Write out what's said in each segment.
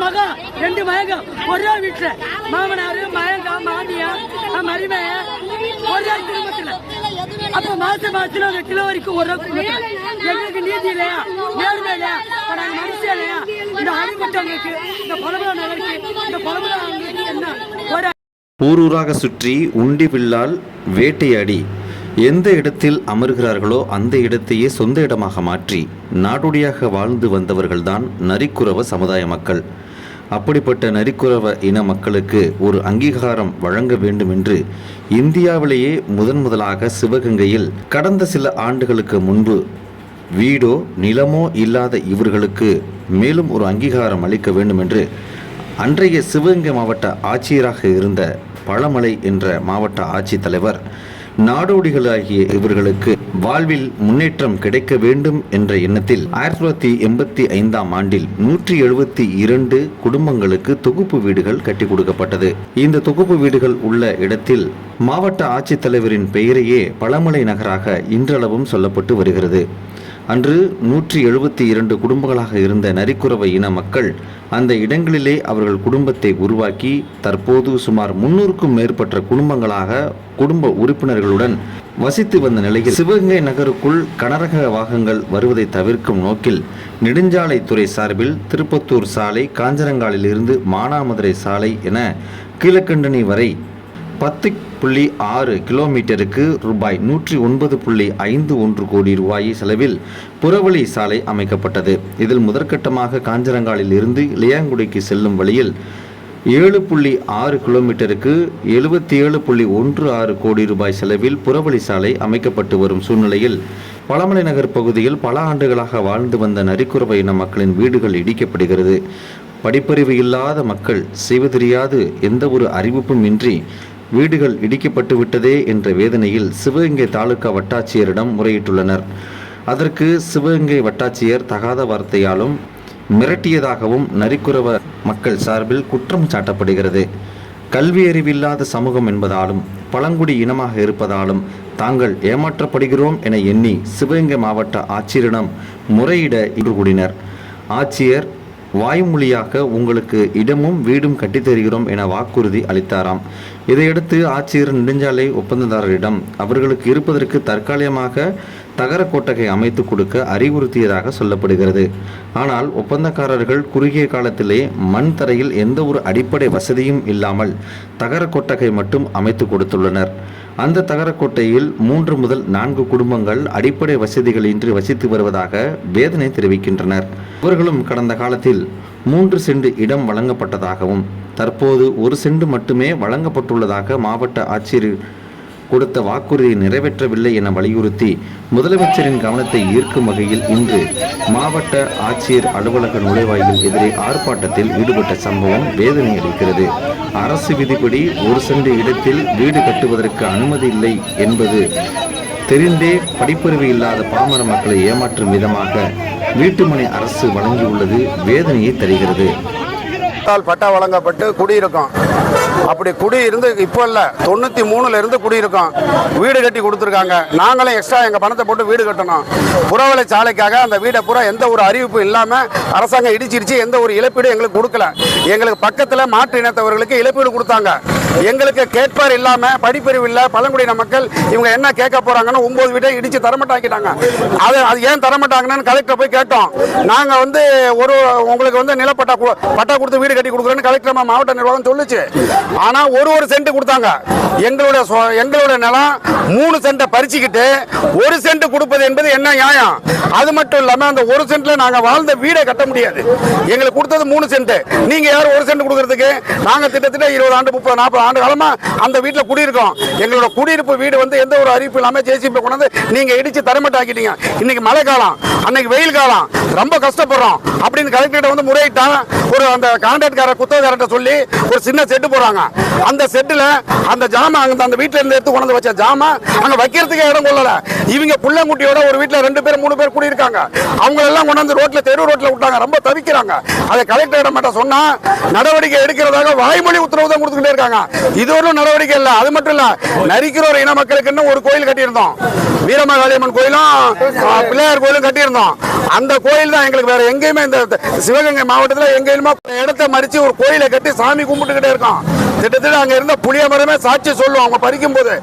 மகன் 2 மகன் ஒரே வீட்டுல மாமனாரு மகன் மாமியா மருமைய ஒரே குடும்பத்துல. அப்ப மாசம் 2 கிலோ வரைக்கும் ஒரே குடும்பத்துல எங்களுக்கு நீதி இல்லையா, நேர்மை இல்லையா, நாங்க மனுஷன் இல்லையா? இந்த அடிப்பட்டவங்களுக்கு, இந்த குழம்புக்கு, இந்த குழம்புக்கு என்ன ஒரு ஊரூராக சுற்றி உண்டி வில்லால் வேட்டையாடி எந்த இடத்தில் அமர்கிறார்களோ அந்த இடத்தையே சொந்த இடமாக மாற்றி நாடோடியாக வாழ்ந்து வந்தவர்கள்தான் நரிக்குறவ சமுதாய மக்கள். அப்படிப்பட்ட நரிக்குறவ இன மக்களுக்கு ஒரு அங்கீகாரம் வழங்க வேண்டும் என்று இந்தியாவிலேயே முதலாக சிவகங்கையில் கடந்த சில ஆண்டுகளுக்கு முன்பு வீடோ நிலமோ இல்லாத இவர்களுக்கு மேலும் ஒரு அங்கீகாரம் அளிக்க வேண்டும் என்று அன்றைய சிவகங்கை மாவட்ட ஆட்சியராக இருந்த பழமலை என்ற மாவட்ட ஆட்சித்தலைவர் நாடோடிகளாகிய இவர்களுக்கு வாழ்வில் முன்னேற்றம் கிடைக்க வேண்டும் என்ற எண்ணத்தில் 1985ஆம் ஆண்டில் 172 குடும்பங்களுக்கு தொகுப்பு வீடுகள் கட்டி கொடுக்கப்பட்டது. இந்த தொகுப்பு வீடுகள் உள்ள இடத்தில் மாவட்ட ஆட்சித்தலைவரின் பெயரையே பழமலை நகராக இன்றளவும் சொல்லப்பட்டு வருகிறது. அன்று 172 குடும்பங்களாக இருந்த நரிக்குறவ இன மக்கள் அந்த இடங்களிலே அவர்கள் குடும்பத்தை உருவாக்கி தற்போது சுமார் 300க்கும் மேற்பட்ட குடும்ப உறுப்பினர்களுடன் வசித்து வந்த நிலையில் சிவகங்கை நகருக்குள் கனரக வாகனங்கள் வருவதை தவிர்க்கும் நோக்கில் நெடுஞ்சாலைத்துறை சார்பில் திருப்பத்தூர் சாலை, காஞ்சனங்காலில் இருந்து மானாமதுரை சாலை என கீழக்கண்டனி வரை 10.6 கிலோமீட்டருக்கு ரூபாய் 109.51 கோடி ரூபாய் செலவில் புறவழி சாலை அமைக்கப்பட்டது. இதில் முதற்கட்டமாக காஞ்சனங்காலில் இருந்து இளையாங்குடிக்கு செல்லும் வழியில் 7.6 கிலோமீட்டருக்கு 77.16 கோடி ரூபாய் செலவில் புறவழி சாலை அமைக்கப்பட்டு வரும் சூழ்நிலையில் பழமலை நகர் பகுதியில் பல ஆண்டுகளாக வாழ்ந்து வந்த நரிக்குறவ இன மக்களின் வீடுகள் இடிக்கப்படுகிறது. படிப்பறிவு இல்லாத மக்கள் செய்வதறியாது எந்த ஒரு அறிவிப்பும் இன்றி வீடுகள் இடிக்கப்பட்டு விட்டதே என்ற வேதனையில் சிவகங்கை தாலுகா வட்டாட்சியரிடம் முறையிட்டுள்ளனர். அதற்கு சிவகங்கை வட்டாட்சியர் தகாத வார்த்தையாலும் மிரட்டியதாகவும் நரிக்குறவ மக்கள் சார்பில் குற்றம் சாட்டப்படுகிறது. கல்வி அறிவில்லாத சமூகம் என்பதாலும் பழங்குடி இனமாக இருப்பதாலும் தாங்கள் ஏமாற்றப்படுகிறோம் என எண்ணி சிவகங்கை மாவட்ட ஆட்சியரிடம் முறையிட இன்று கூடினர். ஆட்சியர் வாய்மொழியாக உங்களுக்கு இடமும் வீடும் கட்டித்தருகிறோம் என வாக்குறுதி அளித்தாராம். இதையடுத்து ஆட்சியர் நெடுஞ்சாலை ஒப்பந்ததாரரிடம் அவர்களுக்கு இருப்பதற்கு தற்காலிகமாக தகர கொட்டகை அமைத்து கொடுக்க அறிவுறுத்தியதாக சொல்லப்படுகிறது. ஆனால் ஒப்பந்தக்காரர்கள் குறுகிய காலத்திலே மண் தரையில் எந்த ஒரு அடிப்படை வசதியும் இல்லாமல் தகர கொட்டகை மட்டும் அமைத்து கொடுத்துள்ளனர். அந்த தகரக்கோட்டையில் 3 முதல் 4 குடும்பங்கள் அடிப்படை வசதிகள் இன்றி வசித்து வருவதாக வேதனை தெரிவிக்கின்றனர். இவர்களும் கடந்த காலத்தில் 3 சென்ட் இடம் வழங்கப்பட்டதாகவும் தற்போது 1 சென்ட் மட்டுமே வழங்கப்பட்டுள்ளதாக மாவட்ட ஆட்சியர் கொடுத்த வாக்குறுதியை நிறைவேற்றவில்லை என வலியுறுத்தி முதலமைச்சரின் கவனத்தை ஈர்க்கும் வகையில் இன்று மாவட்ட ஆட்சியர் அலுவலக நுழைவாயில் எதிரே ஆர்ப்பாட்டத்தில் ஈடுபட்ட சம்பவம் வேதனை அளிக்கிறது. அரசு விதிப்படி 1 சென்ட் இடத்தில் வீடு கட்டுவதற்கு அனுமதி இல்லை என்பது தெரிந்தே படிப்பறிவு இல்லாத பாமர மக்களை ஏமாற்றும் விதமாக வீட்டுமனை அரசு வழங்கியுள்ளது வேதனையை தருகிறது. பட்டா வழங்கப்பட்டு குடியிருக்கோம். அப்படி குடியிருந்து இப்போ இல்லை, 93ல இருந்து குடியிருக்கோம். வீடு கட்டி கொடுத்துருக்காங்க. நாங்களும் எக்ஸ்ட்ரா எங்கள் பணத்தை போட்டு வீடு கட்டணும். புறவழி சாலைக்காக அந்த வீடை பூரா எந்த ஒரு அறிவிப்பு இல்லாமல் அரசாங்கம் இடிச்சிருச்சு. எந்த ஒரு இழப்பீடு எங்களுக்கு கொடுக்கல. எங்களுக்கு பக்கத்தில் மாற்று இனத்தவர்களுக்கு இழப்பீடு கொடுத்தாங்க. எங்களுக்கு கேட்பார் இல்லாமல் படிப்பறிவு இல்லை பழங்குடியின மக்கள் இவங்க என்ன கேட்க போகிறாங்கன்னு 9 வீட்டை இடித்து தரமாட்டாக்கிட்டாங்க. அது ஏன் தரமாட்டாங்கன்னு கலெக்டர் போய் கேட்டோம். நாங்கள் உங்களுக்கு நிலப்பட்டா கொடுத்து வீடு கட்டி கொடுக்குறேன்னு கலெக்டர் மாவட்ட நிர்வாகம் சொல்லுச்சு. ஆனால் ஒரு சென்ட் கொடுத்தாங்க. எங்களுடைய நிலம் 3 சென்ட்டை பறிச்சுக்கிட்டு 1 சென்ட் கொடுப்பது என்பது என்ன நியாயம்? அது மட்டும் இல்லாமல் அந்த 1 சென்ட்ல நாங்கள் வாழ்ந்த வீடை கட்ட முடியாது. எங்களுக்கு கொடுத்தது 3 சென்ட். நீங்க யார் 1 சென்ட் கொடுக்கறதுக்கு? நாங்கள் திட்டத்தட்ட 20 ஆண்டு 30 40 ஆண்டு காலமா அந்த வீட்டில் குடியிருக்கோம். எங்களோட குடியிருப்பு வீடு எந்த ஒரு அறிவிப்பு இல்லாமல் ஜேசிபி கொண்டு நீங்க இடிச்சு தரமட்டாக்கிட்டீங்க. இன்னைக்கு மழை காலம், அன்னைக்கு வெயில் காலம், ரொம்ப கஷ்டப்படுறோம் அப்படின்னு கலெக்டர் முறையிட்டாங்க. அந்த கான்ட்ராக்ட்கார குத்தகைக்காரர்கிட்ட சொல்லி ஒரு சின்ன செட்டு போறாங்க. கொடுத்துருக்காங்க. அந்த செட்டில் அந்த ஜாமான் அந்த வீட்டில இருந்து எடுத்து கொண்டு வச்ச ஜாமான் அங்க வைக்கிறதுக்கு இடம் கொள்ளல. இவங்க புள்ளங்குட்டியோட ஒரு வீட்டில் 2 பேர் 3 பேர் கூடி இருக்காங்க. அவங்க எல்லாம் கொண்டாந்து ரோட்ல தெரு ரோட்ல விட்டாங்க. ரொம்ப தவிக்கிறாங்க. அதை கலெக்டர் மட்டும் சொன்னா நடவடிக்கை எடுக்கிறதாக வாய்மொழி உத்தரவு தான் கொடுத்துக்கிட்டே இருக்காங்க. இது ஒரு நடவடிக்கை இல்ல. அது மட்டும் இல்ல, நரிக்கிறோர் இன மக்களுக்கு ஒரு கோயில் கட்டியிருந்தோம். வீரமகாளியம்மன் கோயிலும் பிள்ளையார் கோயிலும் கட்டியிருந்தோம். அந்த கோயில் தான் எங்களுக்கு வேற எங்கேயுமே இந்த சிவகங்கை மாவட்டத்தில் எங்கேயுமே இடத்தை மறிச்சு ஒரு கோயிலை கட்டி சாமி கும்பிட்டுக்கிட்டே இருக்கோம். கிட்டத்தட்ட அங்க இருந்த புளிய மரமே சாட்சி சொல்லுவோம். அவங்க பறிக்கும் போது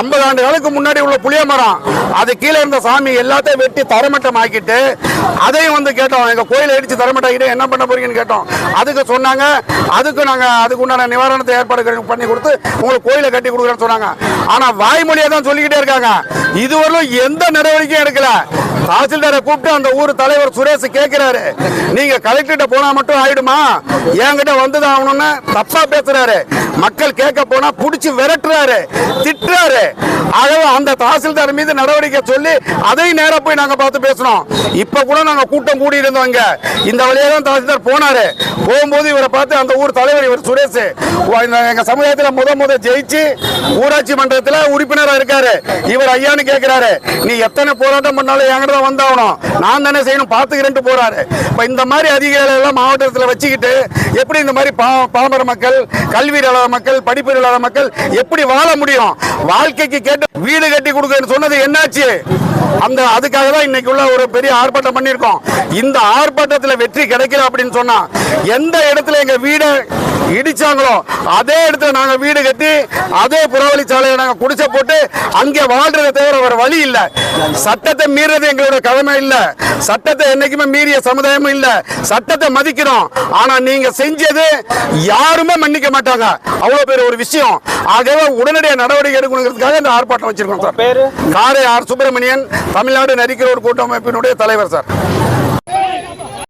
50 ஆண்டு காலத்துக்கு முன்னாடி உள்ள புளிய மரம், அது கீழே இருந்த சாமி எல்லாத்தையும் வெட்டி தரமட்டம் ஆக்கிட்டு அதையும் வந்து கேட்டோம். எங்க கோயிலை அடிச்சு தரமட்டாக்கிட்டு என்ன பண்ண போறீங்கன்னு கேட்டோம். அதுக்கு சொன்னாங்க, அதுக்கு உண்டான நிவாரணத்தை ஏற்பாடு பண்ணி கொடுத்து உங்களுக்கு கோயிலை கட்டி கொடுக்குறேன்னு சொன்னாங்க. ஆனா வாய்மொழியை தான் சொல்லிக்கிட்டே இருக்காங்க. இதுவரையிலும் எந்த நடவடிக்கையும் எடுக்கல. தாசில்தாரை கூப்பிட்டு அந்த ஊர் தலைவர் சுரேஷ் கேட்கிறாரு, நீங்க கலெக்டர் போனா மட்டும் ஆயிடுமா, என்கிட்ட வந்துதான் ஆகணும்னு தப்பா பேசுறாரு. மக்கள் கேட்க போனா புடிச்சு விரட்டுறாரு, திட்டுறாரு. ஆகவே அந்த தாசில்தார் மீது நடவடிக்கை சொல்லி அதை நேரா போய் நாங்க பார்த்து பேசணும். இப்ப கூட நாங்க கூட்டம் கூடி இருந்தோம். இந்த வழியா தான் தாசில்தார் போனாரு. போகும்போது இவரை பார்த்து அந்த ஊர் தலைவர் இவர் சுரேஷ் எங்க சமுதாயத்தில் முத ஜெயிச்சு ஊராட்சி மன்றத்தில் உறுப்பினராக இருக்காரு. இவர் ஐயான்னு கேட்கிறாரு, நீ எத்தனை போராட்டம் பண்ணாலும் என்கிட்ட தான் வந்தாகணும், நான் தானே செய்யணும், பார்த்துக்கிறேன்ட்டு போறாரு. இப்ப இந்த மாதிரி அதிகாரிகள் எல்லாம் மாவட்டத்தில் வச்சுக்கிட்டு எப்படி இந்த மாதிரி பாமர மக்கள், கல்வி இல்லாத மக்கள், படிப்பு இல்லாத மக்கள் எப்படி வாழ முடியும்? வாழ்க்கைக்கு கேட்டு வீடு கட்டி கொடுக்கன்னு சொன்னது என்னாச்சு? அதுக்காக தான் இன்னைக்கு உள்ள ஒரு பெரிய ஆர்ப்பாட்டம் பண்ணியிருக்கோம். இந்த ஆர்ப்பாட்டத்தில் வெற்றி கிடைக்கல அப்படின்னு சொன்னா, எந்த இடத்துல எங்க வீடு இடிச்சாங்களோ அதே இடத்துல நாங்க வீடு கட்டி அதே புறவழி சாலையை நாங்க குடிசை போட்டு அங்கே வாழ்றதை தவிர ஒரு வழி இல்ல. சட்டத்தை மீறது எங்களோட கடமை இல்ல. சட்டத்தை என்னைக்குமே மீறிய சமுதாயமும் இல்ல. சட்டத்தை மதிக்கிறோம். ஆனா நீங்க செஞ்சது யாருமே மன்னிக்க மாட்டாங்க. அவ்வளவு பேர் ஒரு விஷயம். ஆகவே உடனடியாக நடவடிக்கை எடுக்கணுங்கிறதுக்காக இந்த ஆர்ப்பாட்டம் வச்சிருக்கோம் சார். காரை ஆர் சுப்பிரமணியன், தமிழ்நாடு நரிக்கிறோர் கூட்டமைப்பினுடைய தலைவர் சார்.